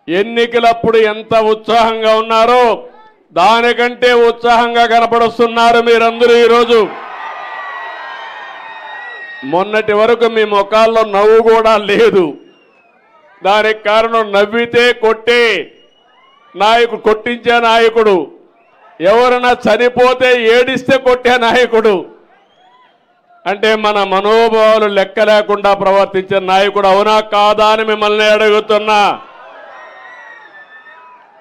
ఎన్నికలప్పుడు ఎంత ఉత్సాహంగా ఉన్నారో దానికంటే ఉత్సాహంగా కనపడుస్తున్నారు మీరందరూ ఈరోజు. మొన్నటి వరకు మీ ముఖాల్లో నవ్వు కూడా లేదు. దానికి కారణం నవ్వితే కొట్టే నాయకుడు, కొట్టించే నాయకుడు, ఎవరైనా చనిపోతే ఏడిస్తే కొట్టే నాయకుడు, అంటే మన మనోభావాలు లెక్క లేకుండా ప్రవర్తించే నాయకుడు అవునా కాదా అని మిమ్మల్ని అడుగుతున్నా.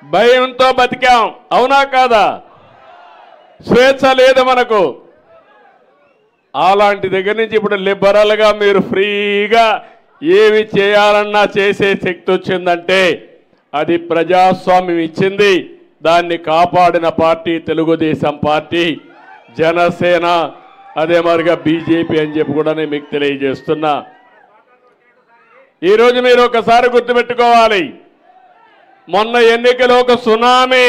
భయంతో బతికాం, అవునా కాదా? స్వేచ్ఛ లేదు మనకు. అలాంటి దగ్గర నుంచి ఇప్పుడు లిబరల్గా మీరు ఫ్రీగా ఏమి చేయాలన్నా చేసే శక్తి వచ్చిందంటే అది ప్రజాస్వామ్యం ఇచ్చింది. దాన్ని కాపాడిన పార్టీ తెలుగుదేశం పార్టీ, జనసేన, అదే మరిగా బీజేపీ అని చెప్పి కూడా నేను మీకు తెలియజేస్తున్నా. ఈరోజు మీరు ఒకసారి గుర్తుపెట్టుకోవాలి, మొన్న ఎన్నికలో ఒక సునామీ,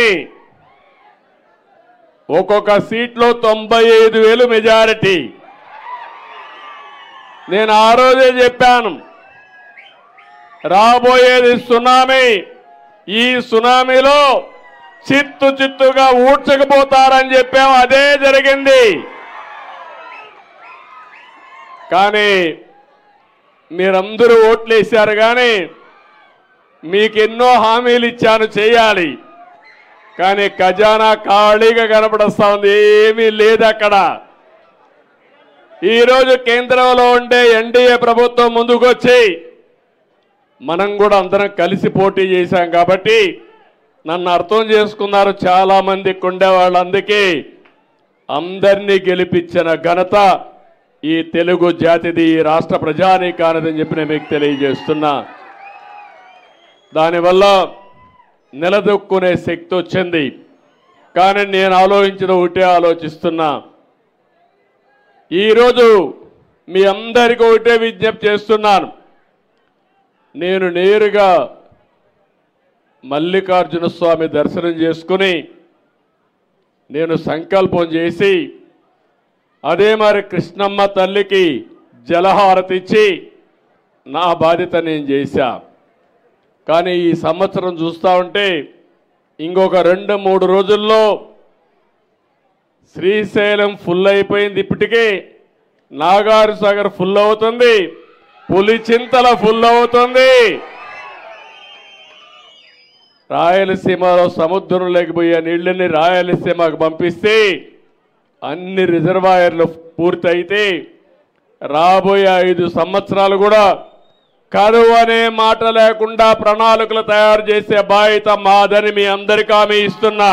ఒక్కొక్క సీట్లో 95,000 మెజారిటీ. నేను ఆ రోజే చెప్పాను రాబోయేది సునామీ, ఈ సునామీలో చిత్తు చిత్తుగా ఊడ్చకపోతారని చెప్పాము. అదే జరిగింది. కానీ మీరందరూ ఓట్లేశారు, కానీ మీకెన్నో హామీలు ఇచ్చాను చేయాలి, కానీ ఖజానా ఖాళీగా కనపడస్తా ఉంది, ఏమీ లేదు అక్కడ. ఈరోజు కేంద్రంలో ఉండే ఎన్డీఏ ప్రభుత్వం ముందుకొచ్చి మనం కూడా అందరం కలిసి పోటీ చేశాం కాబట్టి నన్ను అర్థం చేసుకున్నారు చాలా మంది ఉండేవాళ్ళు. అందుకే అందరినీ గెలిపించిన ఘనత ఈ తెలుగు జాతిది, ఈ రాష్ట్ర ప్రజానీకానిదని చెప్పి నేను మీకు తెలియజేస్తున్నా. దానివల్ల నిలదొక్కునే శక్తి వచ్చింది. కానీ నేను ఆలోచించిన ఒకటే ఆలోచిస్తున్నా, ఈరోజు మీ అందరికీ ఒకటే విజ్ఞప్తి చేస్తున్నాను. నేను నేరుగా మల్లికార్జున స్వామి దర్శనం చేసుకుని నేను సంకల్పం చేసి అదే మరి కృష్ణమ్మ తల్లికి జలహారతి ఇచ్చి నా బాధ్యత నేను చేశా. కానీ ఈ సంవత్సరం చూస్తూ ఉంటే ఇంకొక 2-3 రోజుల్లో శ్రీశైలం ఫుల్ అయిపోయింది. ఇప్పటికే నాగార్ సాగర్ ఫుల్ అవుతుంది, పులిచింతల ఫుల్ అవుతుంది. రాయలసీమలో సముద్రం లేకపోయే నీళ్ళని రాయలసీమకు పంపిస్తే అన్ని రిజర్వాయర్లు పూర్తయితే రాబోయే 5 సంవత్సరాలు కూడా కరువు అనే మాట లేకుండా ప్రణాళికలు తయారు చేసే బాధ్యత మాదని మీ అందరికీ హామీ ఇస్తున్నా.